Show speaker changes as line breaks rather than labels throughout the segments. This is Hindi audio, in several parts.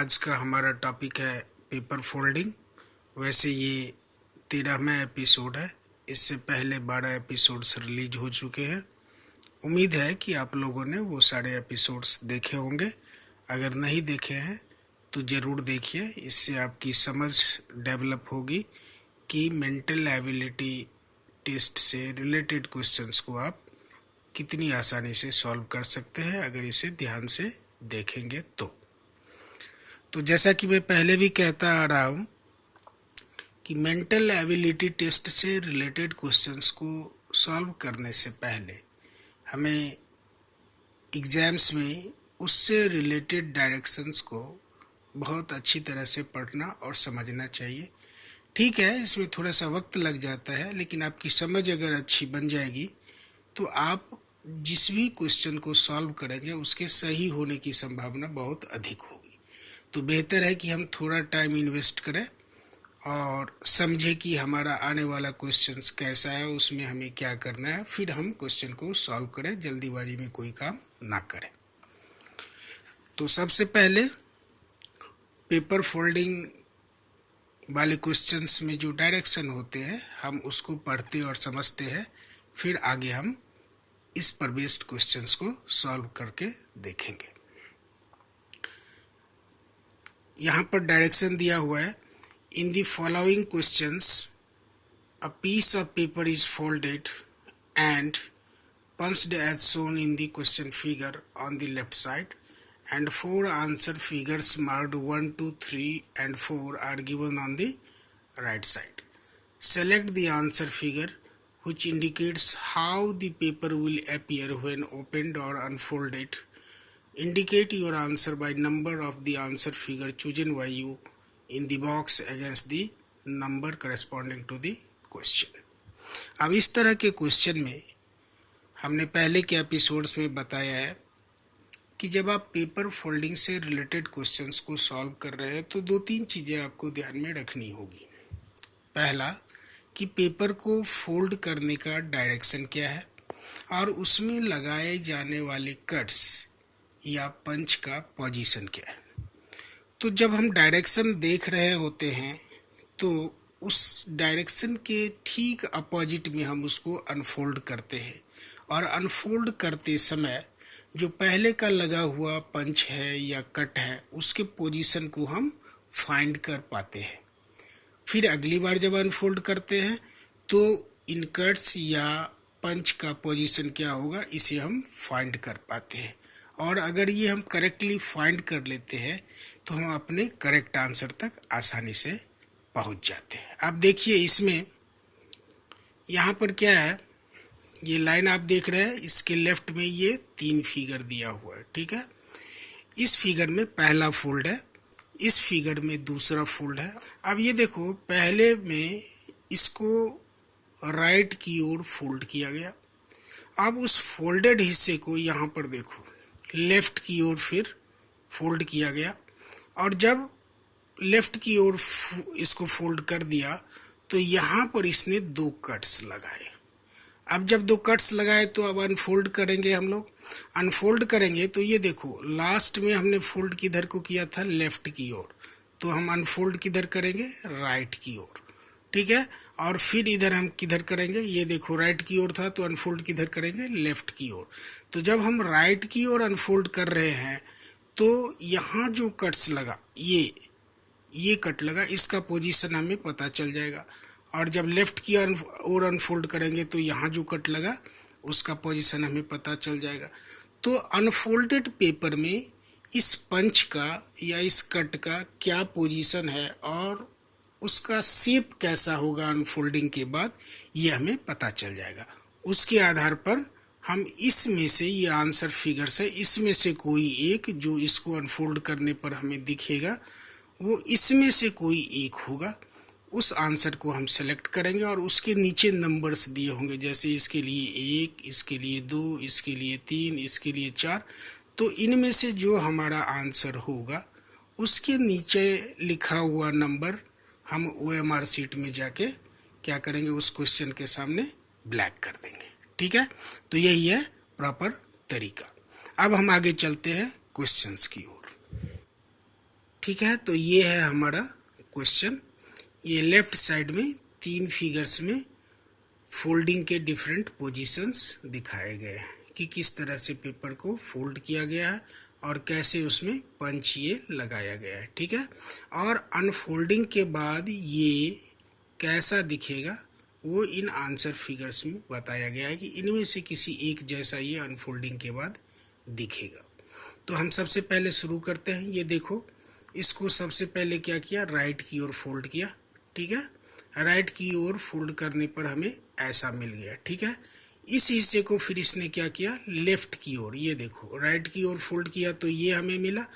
आज का हमारा टॉपिक है पेपर फोल्डिंग। वैसे ये 13वां एपिसोड है। इससे पहले 12 एपिसोड्स रिलीज हो चुके हैं। उम्मीद है कि आप लोगों ने वो सारे एपिसोड्स देखे होंगे। अगर नहीं देखे हैं तो ज़रूर देखिए, इससे आपकी समझ डेवलप होगी कि मेंटल एबिलिटी टेस्ट से रिलेटेड क्वेश्चंस को आप कितनी आसानी से सॉल्व कर सकते हैं अगर इसे ध्यान से देखेंगे तो जैसा कि मैं पहले भी कहता आ रहा हूँ कि मेंटल एबिलिटी टेस्ट से रिलेटेड क्वेश्चंस को सॉल्व करने से पहले हमें एग्ज़ाम्स में उससे रिलेटेड डायरेक्शंस को बहुत अच्छी तरह से पढ़ना और समझना चाहिए। ठीक है, इसमें थोड़ा सा वक्त लग जाता है, लेकिन आपकी समझ अगर अच्छी बन जाएगी तो आप जिस भी क्वेश्चन को सॉल्व करेंगे उसके सही होने की संभावना बहुत अधिक होगी। तो बेहतर है कि हम थोड़ा टाइम इन्वेस्ट करें और समझें कि हमारा आने वाला क्वेश्चंस कैसा है, उसमें हमें क्या करना है, फिर हम क्वेश्चन को सॉल्व करें, जल्दीबाजी में कोई काम ना करें। तो सबसे पहले पेपर फोल्डिंग वाले क्वेश्चंस में जो डायरेक्शन होते हैं हम उसको पढ़ते और समझते हैं, फिर आगे हम इस पर बेस्ड क्वेश्चंस को सॉल्व करके देखेंगे। यहाँ पर डायरेक्शन दिया हुआ है, in the following questions a piece of paper is folded and punched as shown in the question figure on the left side, and 4 answer figures marked 1, 2, 3 and 4 are given on the right side. Select the answer figure which indicates how the paper will appear when opened or unfolded. Indicate your answer by number of the answer figure chosen by you in the box against the number corresponding to the question. अब इस तरह के क्वेश्चन में हमने पहले के एपिसोड्स में बताया है कि जब आप पेपर फोल्डिंग से रिलेटेड क्वेश्चंस को सॉल्व कर रहे हैं तो 2-3 चीज़ें आपको ध्यान में रखनी होगी। पहला कि पेपर को फोल्ड करने का डायरेक्शन क्या है और उसमें लगाए जाने वाले कट्स या पंच का पोजीशन क्या है। तो जब हम डायरेक्शन देख रहे होते हैं तो उस डायरेक्शन के ठीक अपोजिट में हम उसको अनफोल्ड करते हैं और अनफोल्ड करते समय जो पहले का लगा हुआ पंच है या कट है उसके पोजीशन को हम फाइंड कर पाते हैं। फिर अगली बार जब अनफोल्ड करते हैं तो इन कट्स या पंच का पोजीशन क्या होगा इसे हम फाइंड कर पाते हैं, और अगर ये हम करेक्टली फाइंड कर लेते हैं तो हम अपने करेक्ट आंसर तक आसानी से पहुंच जाते हैं। अब देखिए इसमें यहाँ पर क्या है, ये लाइन आप देख रहे हैं, इसके लेफ्ट में ये 3 फिगर दिया हुआ है। ठीक है, इस फिगर में पहला फोल्ड है, इस फिगर में दूसरा फोल्ड है। अब ये देखो, पहले में इसको राइट की ओर फोल्ड किया गया। अब उस फोल्डेड हिस्से को यहाँ पर देखो लेफ्ट की ओर फिर फोल्ड किया गया, और जब लेफ्ट की ओर इसको फोल्ड कर दिया तो यहाँ पर इसने 2 कट्स लगाए। अब जब 2 कट्स लगाए तो अब अनफोल्ड करेंगे, हम लोग अनफोल्ड करेंगे तो ये देखो लास्ट में हमने फोल्ड किधर को किया था, लेफ्ट की ओर, तो हम अनफोल्ड किधर करेंगे, राइट की ओर। ठीक है, और फिर इधर हम किधर करेंगे, ये देखो राइट की ओर था तो अनफोल्ड किधर करेंगे, लेफ्ट की ओर। तो जब हम राइट की ओर अनफोल्ड कर रहे हैं तो यहाँ जो कट्स लगा, ये कट लगा, इसका पोजीशन हमें पता चल जाएगा। और जब लेफ्ट की ओर अनफोल्ड करेंगे तो यहाँ जो कट लगा उसका पोजीशन हमें पता चल जाएगा। तो अनफोल्डेड पेपर में इस पंच का या इस कट का क्या पोजीशन है और उसका शेप कैसा होगा अनफोल्डिंग के बाद, ये हमें पता चल जाएगा। उसके आधार पर हम इसमें से, ये आंसर फिगर से इसमें से कोई एक जो इसको अनफोल्ड करने पर हमें दिखेगा वो इसमें से कोई एक होगा, उस आंसर को हम सेलेक्ट करेंगे और उसके नीचे नंबर्स दिए होंगे, जैसे इसके लिए 1, इसके लिए 2, इसके लिए 3, इसके लिए 4। तो इनमें से जो हमारा आंसर होगा उसके नीचे लिखा हुआ नंबर हम OMR शीट में जाके क्या करेंगे, उस क्वेश्चन के सामने ब्लैक कर देंगे। ठीक है, तो यही है प्रॉपर तरीका। अब हम आगे चलते हैं क्वेश्चंस की ओर। ठीक है, तो ये है हमारा क्वेश्चन। ये लेफ्ट साइड में 3 फिगर्स में फोल्डिंग के डिफरेंट पोजीशंस दिखाए गए हैं कि किस तरह से पेपर को फोल्ड किया गया है और कैसे उसमें पंच ये लगाया गया है। ठीक है, और अनफोल्डिंग के बाद ये कैसा दिखेगा वो इन आंसर फिगर्स में बताया गया है कि इनमें से किसी एक जैसा ये अनफोल्डिंग के बाद दिखेगा। तो हम सबसे पहले शुरू करते हैं। ये देखो, इसको सबसे पहले क्या किया, राइट की ओर फोल्ड किया। ठीक है, राइट की ओर फोल्ड करने पर हमें ऐसा मिल गया। ठीक है, इस हिस्से को फिर इसने क्या किया, लेफ्ट की ओर, ये देखो राइट की ओर फोल्ड किया तो ये हमें मिला,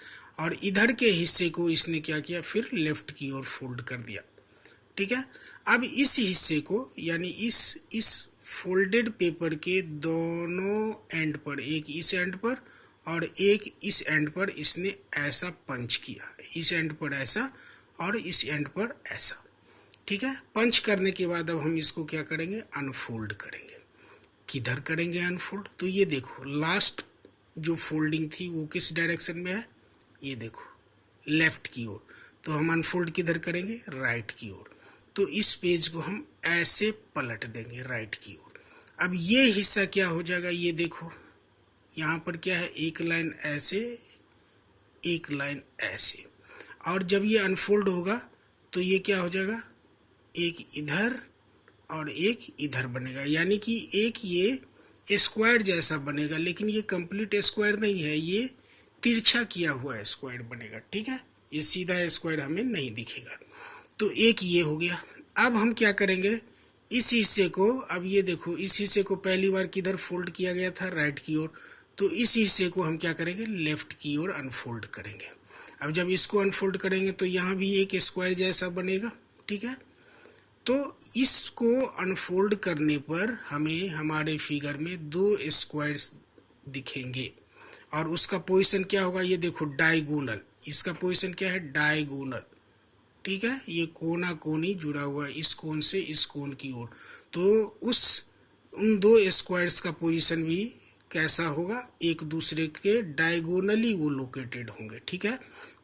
और इधर के हिस्से को इसने क्या किया, फिर लेफ्ट की ओर फोल्ड कर दिया। ठीक है, अब इस हिस्से को यानी इस फोल्डेड पेपर के दोनों एंड पर, एक इस एंड पर और एक इस एंड पर इसने ऐसा पंच किया, इस एंड पर ऐसा और इस एंड पर ऐसा। ठीक है, पंच करने के बाद अब हम इसको क्या करेंगे, अनफोल्ड करेंगे। किधर करेंगे अनफोल्ड, तो ये देखो लास्ट जो फोल्डिंग थी वो किस डायरेक्शन में है, ये देखो लेफ्ट की ओर। तो हम अनफोल्ड किधर करेंगे, राइट की ओर। तो इस पेज को हम ऐसे पलट देंगे राइट की ओर। अब ये हिस्सा क्या हो जाएगा, ये देखो यहाँ पर क्या है, एक लाइन ऐसे, एक लाइन ऐसे, और जब ये अनफोल्ड होगा तो ये क्या हो जाएगा, एक इधर और एक इधर बनेगा, यानी कि एक ये स्क्वायर जैसा बनेगा, लेकिन ये कंप्लीट स्क्वायर नहीं है, ये तिरछा किया हुआ स्क्वायर बनेगा। ठीक है, ये सीधा स्क्वायर हमें नहीं दिखेगा। तो एक ये हो गया। अब हम क्या करेंगे, इस हिस्से को, अब ये देखो इस हिस्से को पहली बार किधर फोल्ड किया गया था, राइट की ओर। तो इस हिस्से को हम क्या करेंगे, लेफ्ट की ओर अनफोल्ड करेंगे। अब जब इसको अनफोल्ड करेंगे तो यहाँ भी एक स्क्वायर जैसा बनेगा। ठीक है, तो इसको अनफोल्ड करने पर हमें हमारे फिगर में 2 स्क्वायर्स दिखेंगे, और उसका पोजीशन क्या होगा, ये देखो डायगोनल, इसका पोजीशन क्या है, डायगोनल। ठीक है, ये कोना कोनी जुड़ा हुआ है इस कोन से इस कोन की ओर। तो उन 2 स्क्वायर्स का पोजीशन भी कैसा होगा, एक दूसरे के डायगोनली वो लोकेटेड होंगे। ठीक है,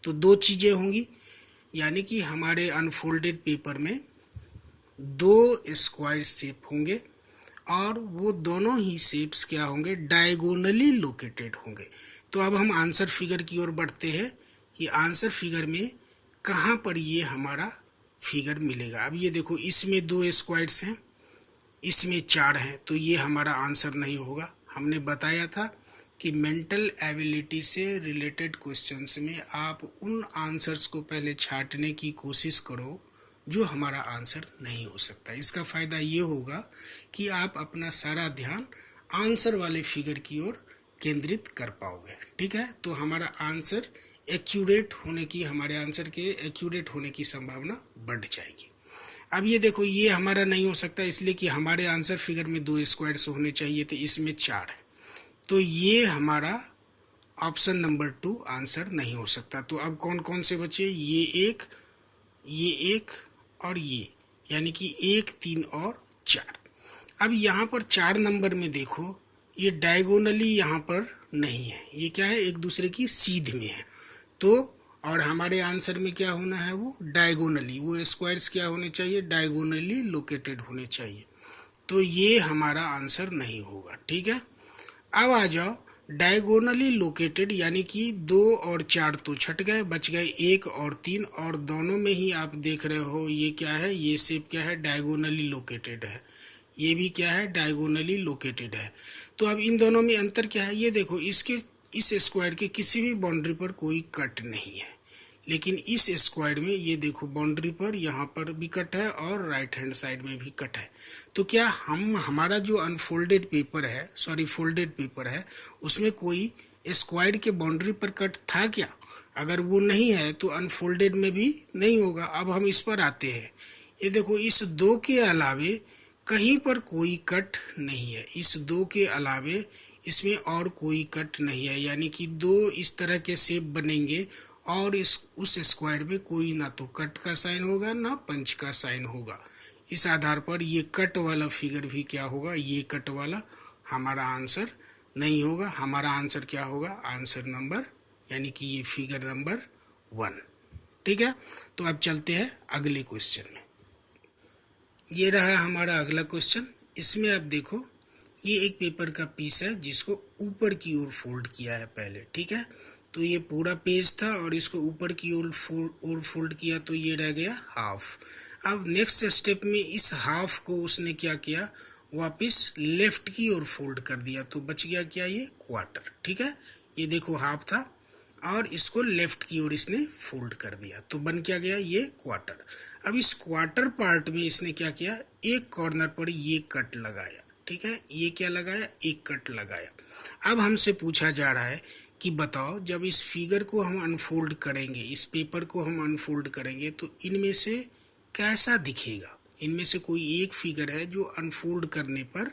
तो 2 चीजें होंगी, यानी कि हमारे अनफोल्डेड पेपर में 2 स्क्वायर शेप होंगे, और वो दोनों ही शेप्स क्या होंगे, डायगोनली लोकेटेड होंगे। तो अब हम आंसर फिगर की ओर बढ़ते हैं कि आंसर फिगर में कहाँ पर ये हमारा फिगर मिलेगा। अब ये देखो इसमें 2 स्क्वायर्स हैं, इसमें 4 हैं, तो ये हमारा आंसर नहीं होगा। हमने बताया था कि मेंटल एबिलिटी से रिलेटेड क्वेश्चंस में आप उन आंसर्स को पहले छांटने की कोशिश करो जो हमारा आंसर नहीं हो सकता। इसका फ़ायदा ये होगा कि आप अपना सारा ध्यान आंसर वाले फिगर की ओर केंद्रित कर पाओगे। ठीक है, तो हमारा आंसर एक्यूरेट होने की, हमारे आंसर के एक्यूरेट होने की संभावना बढ़ जाएगी। अब ये देखो ये हमारा नहीं हो सकता, इसलिए कि हमारे आंसर फिगर में 2 स्क्वायर्स होने चाहिए थे, इसमें 4 है, तो ये हमारा ऑप्शन नंबर 2 आंसर नहीं हो सकता। तो अब कौन कौन से बचे, ये एक और ये, यानी कि 1, 3 और 4। अब यहाँ पर 4 नंबर में देखो ये डायगोनली यहाँ पर नहीं है, ये क्या है, एक दूसरे की सीध में है। तो और हमारे आंसर में क्या होना है, वो डायगोनली, वो स्क्वायर्स क्या होने चाहिए, डायगोनली लोकेटेड होने चाहिए। तो ये हमारा आंसर नहीं होगा। ठीक है, अब आ जाओ डायगोनली लोकेटेड, यानी कि 2 और 4 तो छट गए, बच गए 1 और 3, और दोनों में ही आप देख रहे हो ये क्या है, ये शेप क्या है, डायगोनली लोकेटेड है, ये भी क्या है, डायगोनली लोकेटेड है। तो अब इन दोनों में अंतर क्या है, ये देखो इसके इस स्क्वायर के किसी भी बाउंड्री पर कोई कट नहीं है, लेकिन इस स्क्वायर में ये देखो बाउंड्री पर यहाँ पर भी कट है और राइट हैंड साइड में भी कट है। तो क्या हमारा जो अनफोल्डेड पेपर है, सॉरी फोल्डेड पेपर है, उसमें कोई स्क्वायर के बाउंड्री पर कट था क्या? अगर वो नहीं है तो अनफोल्डेड में भी नहीं होगा। अब हम इस पर आते हैं, ये देखो इस 2 के अलावे कहीं पर कोई कट नहीं है, इस 2 के अलावे इसमें और कोई कट नहीं है, यानी कि 2 इस तरह के शेप बनेंगे और उस स्क्वायर में कोई ना तो कट का साइन होगा ना पंच का साइन होगा। इस आधार पर ये कट वाला फिगर भी क्या होगा, ये कट वाला हमारा आंसर नहीं होगा। हमारा आंसर क्या होगा, आंसर नंबर, यानी कि ये फिगर नंबर 1। ठीक है, तो अब चलते हैं अगले क्वेश्चन में। ये रहा हमारा अगला क्वेश्चन। इसमें आप देखो, ये एक पेपर का पीस है जिसको ऊपर की ओर फोल्ड किया है पहले, ठीक है। तो ये पूरा पेज था और इसको ऊपर की ओर फोल्ड किया, तो ये रह गया हाफ। अब नेक्स्ट स्टेप में इस हाफ को उसने क्या किया, वापस लेफ्ट की ओर फोल्ड कर दिया, तो बच गया क्या, ये क्वार्टर, ठीक है। ये देखो हाफ था और इसको लेफ्ट की ओर इसने फोल्ड कर दिया, तो बन क्या गया, ये क्वार्टर। अब इस क्वार्टर पार्ट में इसने क्या किया, एक कॉर्नर पर ये कट लगाया, ठीक है। ये क्या लगाया, एक कट लगाया। अब हमसे पूछा जा रहा है कि बताओ, जब इस फिगर को हम अनफोल्ड करेंगे, इस पेपर को हम अनफोल्ड करेंगे, तो इनमें से कैसा दिखेगा। इनमें से कोई एक फिगर है जो अनफोल्ड करने पर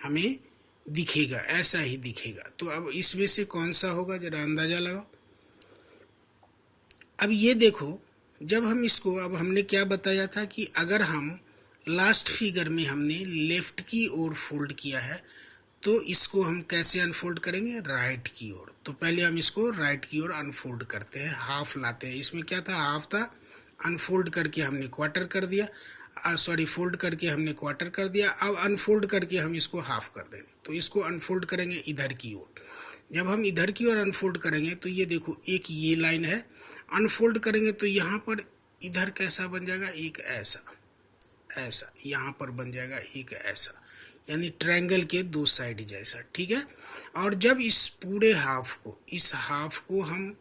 हमें दिखेगा, ऐसा ही दिखेगा। तो अब इसमें से कौन सा होगा, जरा अंदाजा लगाओ। अब ये देखो, जब हम इसको, अब हमने क्या बताया था कि अगर हम लास्ट फिगर में हमने लेफ्ट की ओर फोल्ड किया है, तो इसको हम कैसे अनफोल्ड करेंगे, राइट की ओर। तो पहले हम इसको राइट की ओर अनफोल्ड करते हैं, हाफ लाते हैं। इसमें क्या था, हाफ था, अनफोल्ड करके हमने क्वार्टर कर दिया, सॉरी फोल्ड करके हमने क्वार्टर कर दिया। अब अनफोल्ड करके हम इसको हाफ कर देंगे, तो इसको अनफोल्ड करेंगे इधर की ओर। जब हम इधर की ओर अनफोल्ड करेंगे तो ये देखो, एक ये लाइन है, अनफोल्ड करेंगे तो यहाँ पर इधर कैसा बन जाएगा, एक ऐसा, ऐसा यहाँ पर बन जाएगा एक ऐसा, यानी ट्रायंगल के दो साइड जैसा, ठीक है। और जब इस पूरे हाफ को, इस हाफ को हम,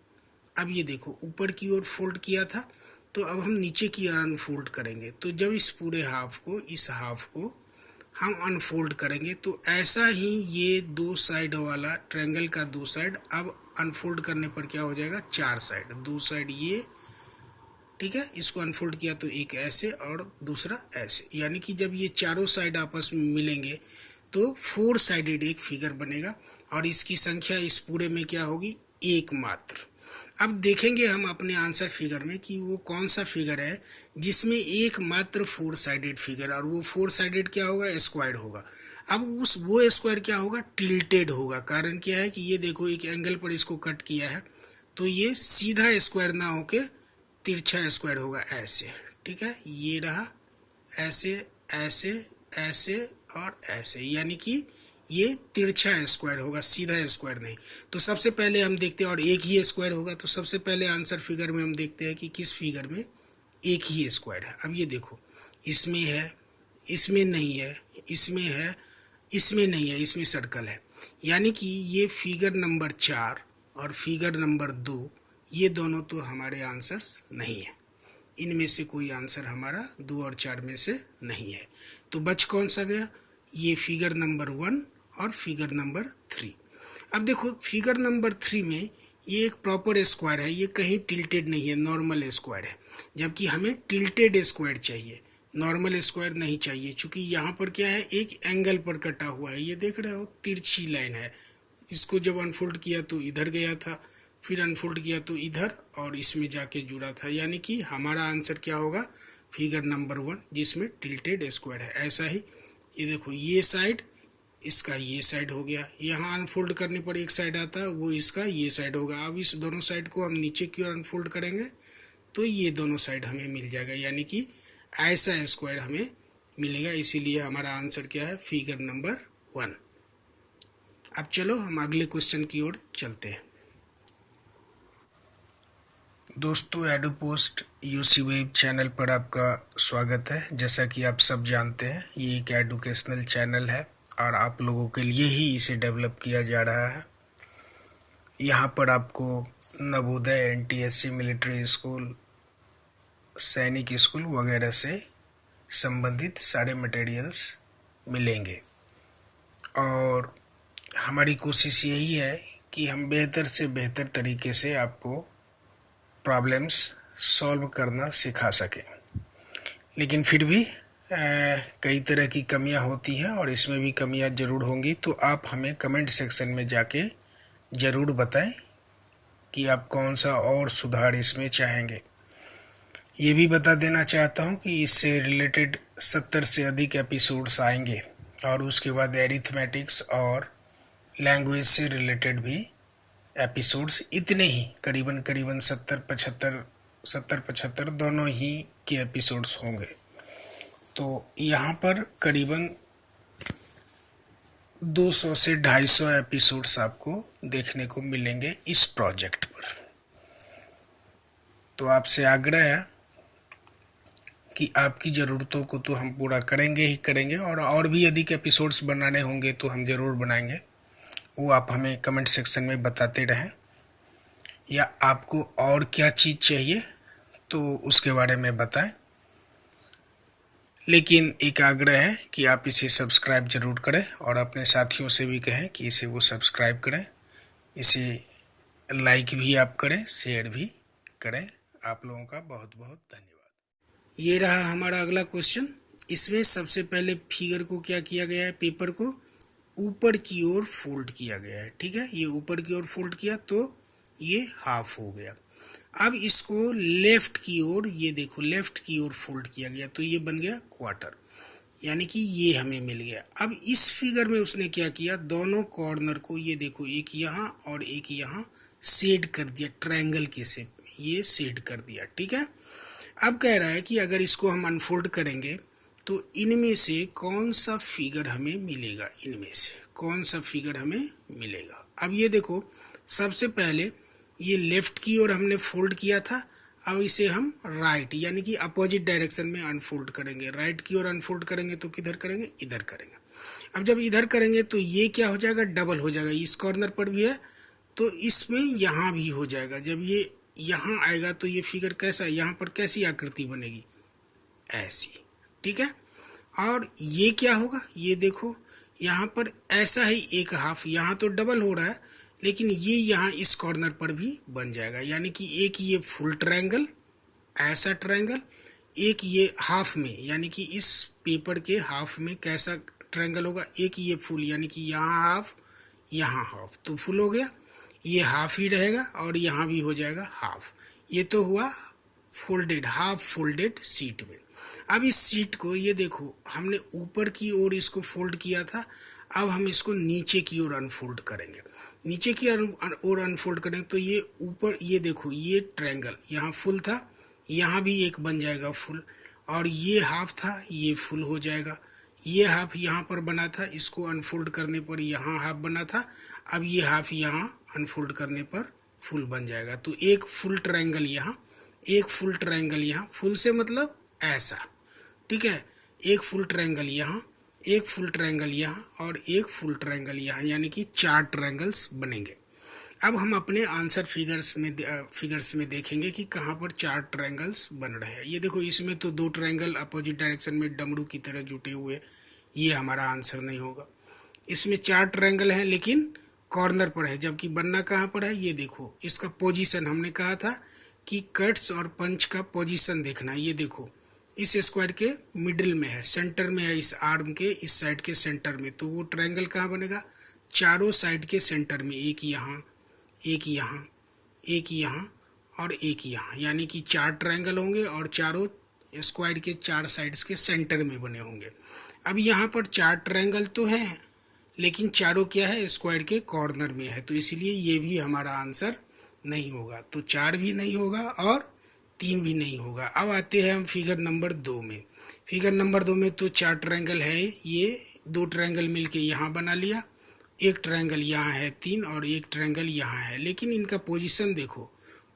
अब ये देखो ऊपर की ओर फोल्ड किया था, तो अब हम नीचे की ओर अनफोल्ड करेंगे। तो जब इस पूरे हाफ को, इस हाफ को हम अनफोल्ड करेंगे, तो ऐसा ही ये दो साइड वाला ट्रायंगल का दो साइड अब अनफोल्ड करने पर क्या हो जाएगा, चार साइड, दो साइड ये, ठीक है। इसको अनफोल्ड किया तो एक ऐसे और दूसरा ऐसे, यानी कि जब ये चारों साइड आपस में मिलेंगे तो फोर साइडेड एक फिगर बनेगा, और इसकी संख्या इस पूरे में क्या होगी, एक मात्र। अब देखेंगे हम अपने आंसर फिगर में कि वो कौन सा फिगर है जिसमें एक मात्र फोर साइडेड फिगर, और वो फोर साइडेड क्या होगा, स्क्वायर होगा। अब उस वो स्क्वायर क्या होगा, टिल्टेड होगा। कारण क्या है कि ये देखो एक एंगल पर इसको कट किया है, तो ये सीधा स्क्वायर ना होके तिरछा स्क्वायर होगा, ऐसे, ठीक है। ये रहा ऐसे, ऐसे, ऐसे और ऐसे, यानी कि ये तिरछा स्क्वायर होगा, सीधा स्क्वायर नहीं। तो सबसे पहले हम देखते हैं, और एक ही स्क्वायर होगा, तो सबसे पहले आंसर फिगर में हम देखते हैं कि किस फिगर में एक ही स्क्वायर है। अब ये देखो, इसमें है, इसमें नहीं है, इसमें है, इसमें नहीं है, इसमें सर्कल है, यानी कि ये फिगर नंबर 4 और फिगर नंबर 2, ये दोनों तो हमारे आंसर्स नहीं है। इनमें से कोई आंसर हमारा 2 और 4 में से नहीं है। तो बच कौन सा गया, ये फिगर नंबर 1 और फिगर नंबर 3। अब देखो फिगर नंबर 3 में ये एक प्रॉपर स्क्वायर है, ये कहीं टिल्टेड नहीं है, नॉर्मल स्क्वायर है। जबकि हमें टिल्टेड स्क्वायर चाहिए, नॉर्मल स्क्वायर नहीं चाहिए, क्योंकि यहाँ पर क्या है, एक एंगल पर कटा हुआ है। ये देख रहे हो, तिरछी लाइन है। इसको जब अनफोल्ड किया तो इधर गया था, फिर अनफोल्ड किया तो इधर, और इसमें जाके जुड़ा था। यानी कि हमारा आंसर क्या होगा, फिगर नंबर 1, जिसमें टिल्टेड स्क्वायर है। ऐसा ही ये देखो, ये साइड इसका ये साइड हो गया, यहाँ अनफोल्ड करने पर एक साइड आता है, वो इसका ये साइड होगा। अब इस दोनों साइड को हम नीचे की ओर अनफोल्ड करेंगे तो ये दोनों साइड हमें मिल जाएगा, यानी कि ऐसा स्क्वायर हमें मिलेगा। इसीलिए हमारा आंसर क्या है, फिगर नंबर 1। अब चलो हम अगले क्वेश्चन की ओर चलते हैं। दोस्तों, एडुपोस्ट यूसी वेब चैनल पर आपका स्वागत है। जैसा कि आप सब जानते हैं, ये एक एडुकेशनल चैनल है और आप लोगों के लिए ही इसे डेवलप किया जा रहा है। यहाँ पर आपको नवोदय, एनटीएससी, मिलिट्री स्कूल, सैनिक स्कूल वगैरह से संबंधित सारे मटेरियल्स मिलेंगे, और हमारी कोशिश यही है कि हम बेहतर से बेहतर तरीके से आपको प्रॉब्लम्स सॉल्व करना सिखा सकें। लेकिन फिर भी कई तरह की कमियां होती हैं, और इसमें भी कमियां ज़रूर होंगी। तो आप हमें कमेंट सेक्शन में जाके ज़रूर बताएं कि आप कौन सा और सुधार इसमें चाहेंगे। ये भी बता देना चाहता हूं कि इससे रिलेटेड 70 से अधिक एपिसोड्स आएंगे, और उसके बाद एरिथमेटिक्स और लैंग्वेज से रिलेटेड भी एपिसोड्स, इतने ही करीबन 70-75 70-75 दोनों ही के एपिसोड्स होंगे। तो यहाँ पर करीबन 200 से 250 एपिसोड्स आपको देखने को मिलेंगे इस प्रोजेक्ट पर। तो आपसे आग्रह है कि आपकी ज़रूरतों को तो हम पूरा करेंगे ही करेंगे, और भी अधिक एपिसोड्स बनाने होंगे तो हम ज़रूर बनाएंगे। वो आप हमें कमेंट सेक्शन में बताते रहें, या आपको और क्या चीज़ चाहिए तो उसके बारे में बताएं। लेकिन एक आग्रह है कि आप इसे सब्सक्राइब जरूर करें और अपने साथियों से भी कहें कि इसे वो सब्सक्राइब करें, इसे लाइक भी आप करें, शेयर भी करें। आप लोगों का बहुत बहुत धन्यवाद। ये रहा हमारा अगला क्वेश्चन। इसमें सबसे पहले फिगर को क्या किया गया है, पेपर को ऊपर की ओर फोल्ड किया गया है। ठीक है, ये ऊपर की ओर फोल्ड किया तो ये हाफ हो गया। अब इसको लेफ्ट की ओर, ये देखो लेफ्ट की ओर फोल्ड किया गया तो ये बन गया क्वार्टर, यानी कि ये हमें मिल गया। अब इस फिगर में उसने क्या किया, दोनों कॉर्नर को ये देखो, एक यहाँ और एक यहाँ शेड कर दिया, ट्रायंगल के शेप में ये शेड कर दिया। ठीक है, अब कह रहा है कि अगर इसको हम अनफोल्ड करेंगे तो इनमें से कौन सा फिगर हमें मिलेगा, इनमें से कौन सा फिगर हमें मिलेगा। अब ये देखो, सबसे पहले ये लेफ्ट की ओर हमने फोल्ड किया था, अब इसे हम राइट यानी कि अपोजिट डायरेक्शन में अनफोल्ड करेंगे। राइट की ओर अनफोल्ड करेंगे तो किधर करेंगे, इधर करेंगे। अब जब इधर करेंगे तो ये क्या हो जाएगा, डबल हो जाएगा। इस कॉर्नर पर भी है तो इसमें यहाँ भी हो जाएगा। जब ये यहाँ आएगा तो ये फिगर कैसा, यहाँ पर कैसी आकृति बनेगी, ऐसी। ठीक है, और ये क्या होगा, ये देखो यहाँ पर ऐसा ही एक हाफ, यहाँ तो डबल हो रहा है लेकिन ये यहाँ इस कॉर्नर पर भी बन जाएगा, यानी कि एक ये फुल ट्रायंगल, ऐसा ट्रायंगल, एक ये हाफ में यानी कि इस पेपर के हाफ में कैसा ट्रायंगल होगा, एक ये फुल यानी कि यहाँ हाफ यहाँ हाफ, तो फुल हो गया। ये हाफ ही रहेगा और यहाँ भी हो जाएगा हाफ। ये तो हुआ फोल्डेड, हाफ फोल्डेड सीट में। अब इस सीट को ये देखो, हमने ऊपर की ओर इसको फोल्ड किया था, अब हम इसको नीचे की ओर अनफोल्ड करेंगे। नीचे की ओर अनफोल्ड करेंगे तो ये ऊपर, ये देखो ये ट्रायंगल यहाँ फुल था, यहाँ भी एक बन जाएगा फुल, और ये हाफ था ये फुल हो जाएगा। ये हाफ यहाँ पर बना था, इसको अनफोल्ड करने पर यहाँ हाफ बना था, अब ये हाफ यहाँ अनफोल्ड करने पर फुल बन जाएगा। तो एक फुल ट्रायंगल यहाँ, एक फुल ट्रायंगल यहाँ, फुल से मतलब ऐसा। ठीक है, एक फुल ट्रायंगल यहाँ, एक फुल ट्रायंगल यहाँ और एक फुल ट्रायंगल यहाँ, यानी कि 4 ट्रायंगल्स बनेंगे। अब हम अपने आंसर फिगर्स में देखेंगे कि कहाँ पर 4 ट्रायंगल्स बन रहे हैं। ये देखो, इसमें तो 2 ट्रायंगल अपोजिट डायरेक्शन में डमरू की तरह जुटे हुए, ये हमारा आंसर नहीं होगा। इसमें 4 ट्रायंगल हैं लेकिन कॉर्नर पर है, जबकि बनना कहाँ पर है, ये देखो इसका पोजीशन, हमने कहा था कि कट्स और पंच का पोजीशन देखना है। ये देखो इस स्क्वायर के मिडिल में है, सेंटर में है, इस आर्म के इस साइड के सेंटर में, तो वो ट्रायंगल कहाँ बनेगा, चारों साइड के सेंटर में, एक यहाँ एक यहाँ एक यहाँ और एक यहाँ, यानी कि 4 ट्रायंगल होंगे और चारों स्क्वायर के 4 साइड्स के सेंटर में बने होंगे। अब यहाँ पर 4 ट्रायंगल तो हैं लेकिन चारों क्या है, स्क्वायर के कॉर्नर में है, तो इसलिए ये भी हमारा आंसर नहीं होगा। तो 4 भी नहीं होगा और 3 भी नहीं होगा। अब आते हैं हम फिगर नंबर 2 में। फिगर नंबर 2 में तो 4 ट्रायंगल है, ये 2 ट्रायंगल मिलके यहाँ बना लिया, एक ट्रायंगल यहाँ है 3 और एक ट्रायंगल यहाँ है, लेकिन इनका पोजीशन देखो,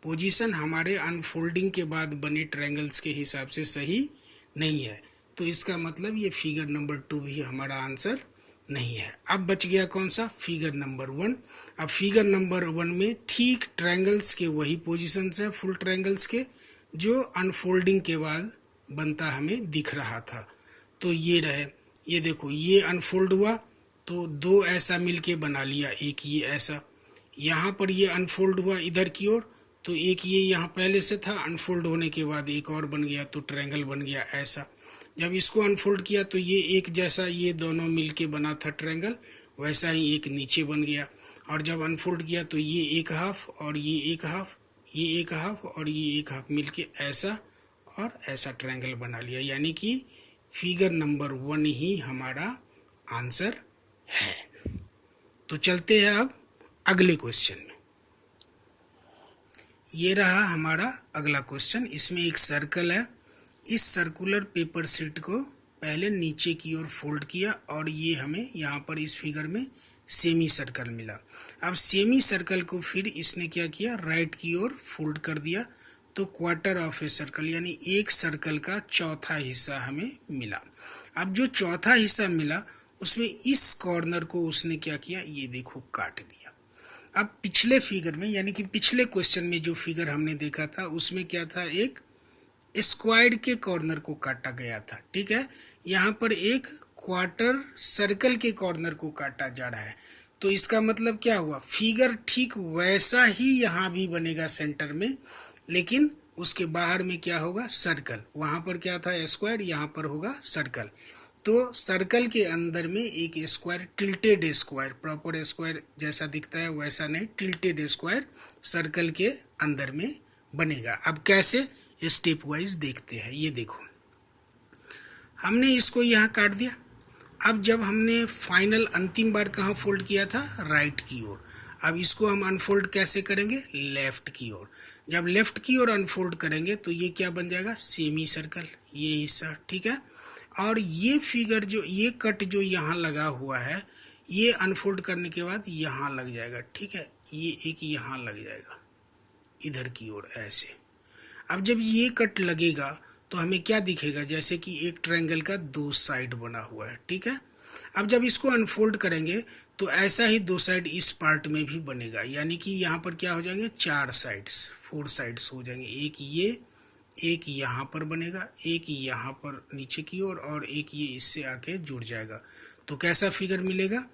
पोजीशन हमारे अनफोल्डिंग के बाद बने ट्रायंगल्स के हिसाब से सही नहीं है, तो इसका मतलब ये फिगर नंबर 2 भी हमारा आंसर नहीं है। अब बच गया कौन सा, फिगर नंबर 1। अब फिगर नंबर 1 में ठीक ट्रायंगल्स के वही पोजीशंस हैं फुल ट्रायंगल्स के, जो अनफोल्डिंग के बाद बनता हमें दिख रहा था। तो ये रहे, ये देखो ये अनफोल्ड हुआ तो 2 ऐसा मिलके बना लिया, एक ये ऐसा, यहाँ पर ये अनफोल्ड हुआ इधर की ओर तो एक ये यहाँ पहले से था, अनफोल्ड होने के बाद एक और बन गया तो ट्रायंगल बन गया ऐसा। जब इसको अनफोल्ड किया तो ये एक जैसा ये दोनों मिलके बना था ट्रायंगल, वैसा ही एक नीचे बन गया, और जब अनफोल्ड किया तो ये एक हाफ और ये एक हाफ, ये एक हाफ और ये एक हाफ मिलके ऐसा और ऐसा ट्रायंगल बना लिया, यानी कि फिगर नंबर 1 ही हमारा आंसर है। तो चलते हैं अब अगले क्वेश्चन में। ये रहा हमारा अगला क्वेश्चन। इसमें एक सर्कल है। इस सर्कुलर पेपर शीट को पहले नीचे की ओर फोल्ड किया और ये हमें यहाँ पर इस फिगर में सेमी सर्कल मिला। अब सेमी सर्कल को फिर इसने क्या किया, राइट की ओर फोल्ड कर दिया, तो क्वार्टर ऑफ ए सर्कल यानी एक सर्कल का चौथा हिस्सा हमें मिला। अब जो चौथा हिस्सा मिला उसमें इस कॉर्नर को उसने क्या किया, ये देखो काट दिया। अब पिछले फिगर में यानी कि पिछले क्वेश्चन में जो फिगर हमने देखा था उसमें क्या था, एक स्क्वायर के कॉर्नर को काटा गया था। ठीक है, यहाँ पर एक क्वार्टर सर्कल के कॉर्नर को काटा जा रहा है। तो इसका मतलब क्या हुआ, फिगर ठीक वैसा ही यहाँ भी बनेगा सेंटर में, लेकिन उसके बाहर में क्या होगा, सर्कल। वहाँ पर क्या था स्क्वायर, यहाँ पर होगा सर्कल। तो सर्कल के अंदर में एक square, tilted square, proper square जैसा दिखता है वैसा नहीं, टिल्टेड स्क्वायर सर्कल के अंदर में बनेगा। अब कैसे, स्टेप वाइज देखते हैं। ये देखो हमने इसको यहाँ काट दिया। अब जब हमने फाइनल अंतिम बार कहाँ फोल्ड किया था, राइट की ओर। अब इसको हम अनफोल्ड कैसे करेंगे, लेफ्ट की ओर। जब लेफ्ट की ओर अनफोल्ड करेंगे तो ये क्या बन जाएगा, सेमी सर्कल, ये हिस्सा। ठीक है, और ये फिगर जो ये कट जो यहाँ लगा हुआ है, ये अनफोल्ड करने के बाद यहाँ लग जाएगा। ठीक है, ये एक यहाँ लग जाएगा इधर की ओर ऐसे। अब जब ये कट लगेगा तो हमें क्या दिखेगा, जैसे कि एक ट्रायंगल का दो साइड बना हुआ है। ठीक है, अब जब इसको अनफोल्ड करेंगे तो ऐसा ही दो साइड इस पार्ट में भी बनेगा, यानी कि यहाँ पर क्या हो जाएंगे, चार साइड्स, फोर साइड्स हो जाएंगे। एक ये, एक यहाँ पर बनेगा, एक यहाँ पर नीचे की ओर, और एक ये इससे आके जुड़ जाएगा। तो कैसा फिगर मिलेगा,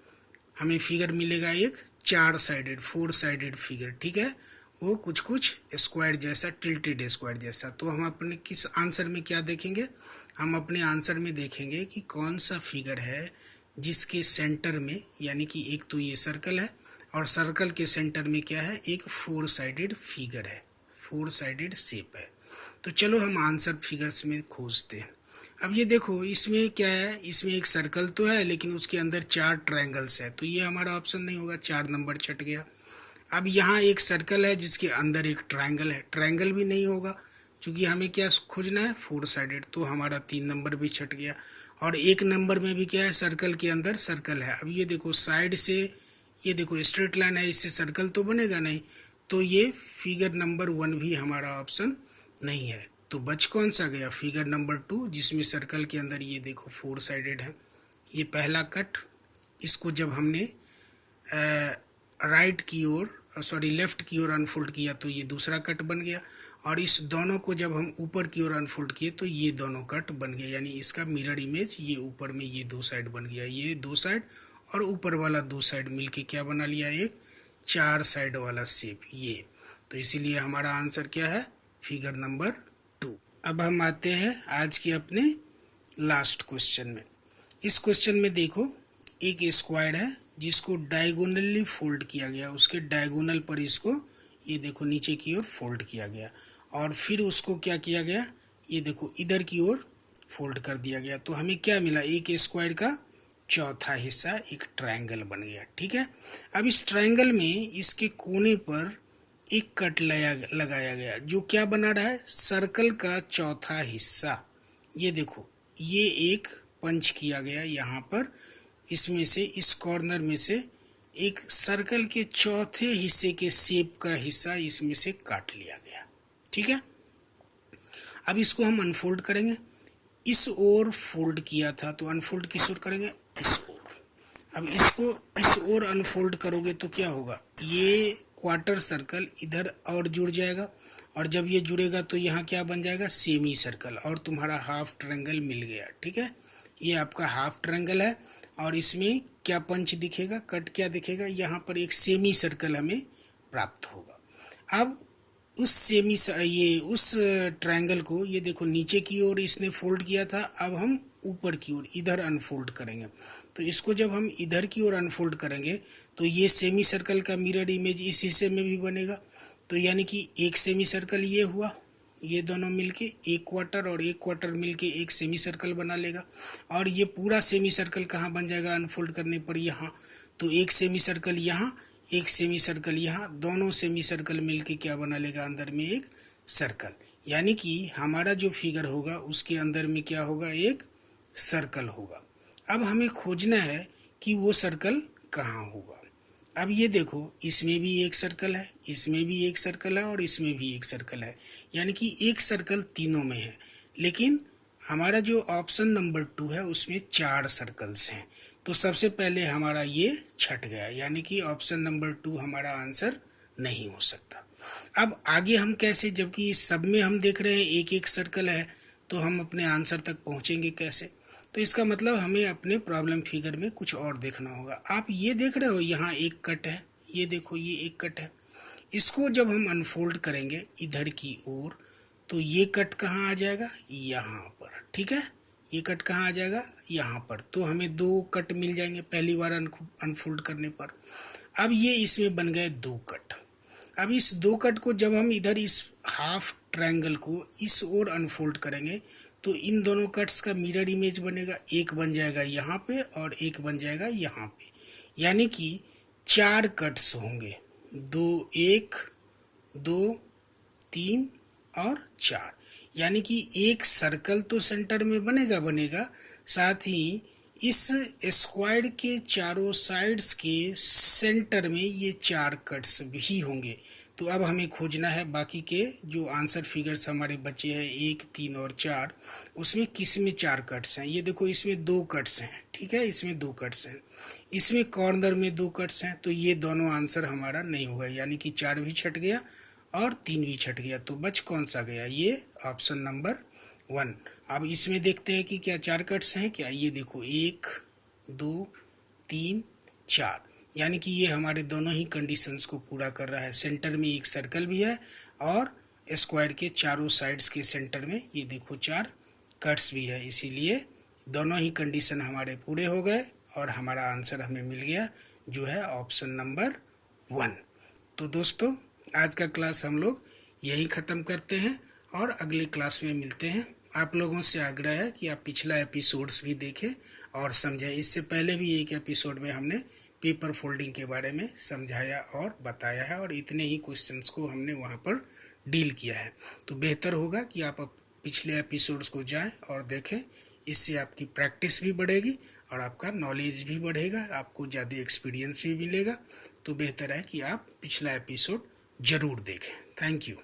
हमें फिगर मिलेगा एक चार साइडेड, फोर साइडेड फिगर। ठीक है, वो कुछ कुछ स्क्वायर जैसा, टिल्टेड स्क्वायर जैसा। तो हम अपने किस आंसर में क्या देखेंगे, हम अपने आंसर में देखेंगे कि कौन सा फिगर है जिसके सेंटर में, यानी कि एक तो ये सर्कल है और सर्कल के सेंटर में क्या है, एक फोर साइडेड फिगर है, फोर साइडेड शेप है। तो चलो हम आंसर फिगर्स में खोजते हैं। अब ये देखो इसमें क्या है, इसमें एक सर्कल तो है लेकिन उसके अंदर चार ट्रायंगल्स है, तो ये हमारा ऑप्शन नहीं होगा, 4 नंबर छट गया। अब यहाँ एक सर्कल है जिसके अंदर एक ट्रायंगल है, ट्रायंगल भी नहीं होगा क्योंकि हमें क्या खोजना है, फोर साइडेड, तो हमारा 3 नंबर भी छट गया। और 1 नंबर में भी क्या है, सर्कल के अंदर सर्कल है। अब ये देखो साइड से, ये देखो स्ट्रेट लाइन है, इससे सर्कल तो बनेगा नहीं, तो ये फिगर नंबर 1 भी हमारा ऑप्शन नहीं है। तो बच कौन सा गया, फिगर नंबर 2, जिसमें सर्कल के अंदर ये देखो फोर साइडेड है। ये पहला कट, इसको जब हमने राइट की ओर, सॉरी लेफ्ट की ओर अनफोल्ड किया तो ये दूसरा कट बन गया, और इस दोनों को जब हम ऊपर की ओर अनफोल्ड किए तो ये दोनों कट बन गया, यानी इसका मिरर इमेज ये ऊपर में ये दो साइड बन गया, ये दो साइड और ऊपर वाला दो साइड मिलके क्या बना लिया, एक चार साइड वाला शेप ये। तो इसीलिए हमारा आंसर क्या है, फिगर नंबर 2। अब हम आते हैं आज के अपने लास्ट क्वेश्चन में। इस क्वेश्चन में देखो एक स्क्वायर है जिसको डायगोनली फोल्ड किया गया, उसके डायगोनल पर इसको ये देखो नीचे की ओर फोल्ड किया गया, और फिर उसको क्या किया गया, ये देखो इधर की ओर फोल्ड कर दिया गया। तो हमें क्या मिला, एक स्क्वायर का चौथा हिस्सा एक ट्रायंगल बन गया। ठीक है, अब इस ट्रायंगल में इसके कोने पर एक कट लगाया गया जो क्या बना रहा है, सर्कल का चौथा हिस्सा। ये देखो ये एक पंच किया गया यहाँ पर, इसमें से इस कॉर्नर में से एक सर्कल के चौथे हिस्से के शेप का हिस्सा इसमें से काट लिया गया। ठीक है, अब इसको हम अनफोल्ड करेंगे, इस ओर फोल्ड किया था तो अनफोल्ड किस ओर करेंगे, इस ओर। अब इसको इस ओर अनफोल्ड करोगे तो क्या होगा, ये क्वार्टर सर्कल इधर और जुड़ जाएगा, और जब ये जुड़ेगा तो यहाँ क्या बन जाएगा, सेमी सर्कल, और तुम्हारा हाफ ट्रायंगल मिल गया। ठीक है, ये आपका हाफ ट्रायंगल है, और इसमें क्या पंच दिखेगा, कट क्या दिखेगा, यहाँ पर एक सेमी सर्कल हमें प्राप्त होगा। अब उस ट्रायंगल को ये देखो नीचे की ओर इसने फोल्ड किया था, अब हम ऊपर की ओर इधर अनफोल्ड करेंगे। तो इसको जब हम इधर की ओर अनफोल्ड करेंगे तो ये सेमी सर्कल का मिरर इमेज इस हिस्से में भी बनेगा। तो यानी कि एक सेमी सर्कल ये हुआ, ये दोनों मिलके एक क्वार्टर और एक क्वार्टर मिलके एक सेमी सर्कल बना लेगा, और ये पूरा सेमी सर्कल कहाँ बन जाएगा अनफोल्ड करने पर, यहाँ। तो एक सेमी सर्कल यहाँ, एक सेमी सर्कल यहाँ, दोनों सेमी सर्कल मिलके क्या बना लेगा, अंदर में एक सर्कल। यानी कि हमारा जो फिगर होगा उसके अंदर में क्या होगा, एक सर्कल होगा। अब हमें खोजना है कि वो सर्कल कहाँ होगा। अब ये देखो, इसमें भी एक सर्कल है, इसमें भी एक सर्कल है और इसमें भी एक सर्कल है, यानी कि एक सर्कल तीनों में है। लेकिन हमारा जो ऑप्शन नंबर 2 है उसमें 4 सर्कल्स हैं, तो सबसे पहले हमारा ये छट गया, यानी कि ऑप्शन नंबर 2 हमारा आंसर नहीं हो सकता। अब आगे हम कैसे, जबकि इस सब में हम देख रहे हैं एक एक सर्कल है, तो हम अपने आंसर तक पहुंचेंगे कैसे। तो इसका मतलब हमें अपने प्रॉब्लम फिगर में कुछ और देखना होगा। आप ये देख रहे हो यहाँ एक कट है, ये देखो ये एक कट है, इसको जब हम अनफोल्ड करेंगे इधर की ओर तो ये कट कहाँ आ जाएगा, यहाँ पर। ठीक है, ये कट कहाँ आ जाएगा, यहाँ पर। तो हमें 2 कट मिल जाएंगे पहली बार अनफोल्ड करने पर। अब ये इसमें बन गए 2 कट। अब इस 2 कट को जब हम इधर इस हाफ ट्रायंगल को इस ओर अनफोल्ड करेंगे तो इन दोनों कट्स का मिरर इमेज बनेगा, एक बन जाएगा यहाँ पे और एक बन जाएगा यहाँ पे, यानी कि 4 कट्स होंगे, 2 1 2 3 और 4, यानी कि एक सर्कल तो सेंटर में बनेगा, साथ ही इस स्क्वायर के चारों साइड्स के सेंटर में ये 4 कट्स भी होंगे। तो अब हमें खोजना है बाकी के जो आंसर फिगर्स हमारे बचे हैं 1 3 और 4, उसमें किस में 4 कट्स हैं। ये देखो इसमें 2 कट्स हैं, ठीक है, इसमें 2 कट्स हैं, इसमें कॉर्नर में 2 कट्स हैं, तो ये दोनों आंसर हमारा नहीं हुआ, यानी कि 4 भी छट गया और 3 भी छट गया। तो बच कौन सा गया, ये ऑप्शन नंबर 1। अब इसमें देखते हैं कि क्या 4 कट्स हैं क्या। ये देखो 1 2 3 4, यानी कि ये हमारे दोनों ही कंडीशंस को पूरा कर रहा है। सेंटर में एक सर्कल भी है और स्क्वायर के चारों साइड्स के सेंटर में ये देखो 4 कट्स भी है, इसीलिए दोनों ही कंडीशन हमारे पूरे हो गए और हमारा आंसर हमें मिल गया जो है ऑप्शन नंबर 1। तो दोस्तों आज का क्लास हम लोग यही ख़त्म करते हैं और अगले क्लास में मिलते हैं। आप लोगों से आग्रह है कि आप पिछला एपिसोड्स भी देखें और समझें। इससे पहले भी एक एपिसोड में हमने पेपर फोल्डिंग के बारे में समझाया और बताया है और इतने ही क्वेश्चंस को हमने वहाँ पर डील किया है। तो बेहतर होगा कि आप पिछले एपिसोड्स को जाएं और देखें, इससे आपकी प्रैक्टिस भी बढ़ेगी और आपका नॉलेज भी बढ़ेगा, आपको ज़्यादा एक्सपीरियंस भी मिलेगा। तो बेहतर है कि आप पिछला एपिसोड ज़रूर देखें। Thank you.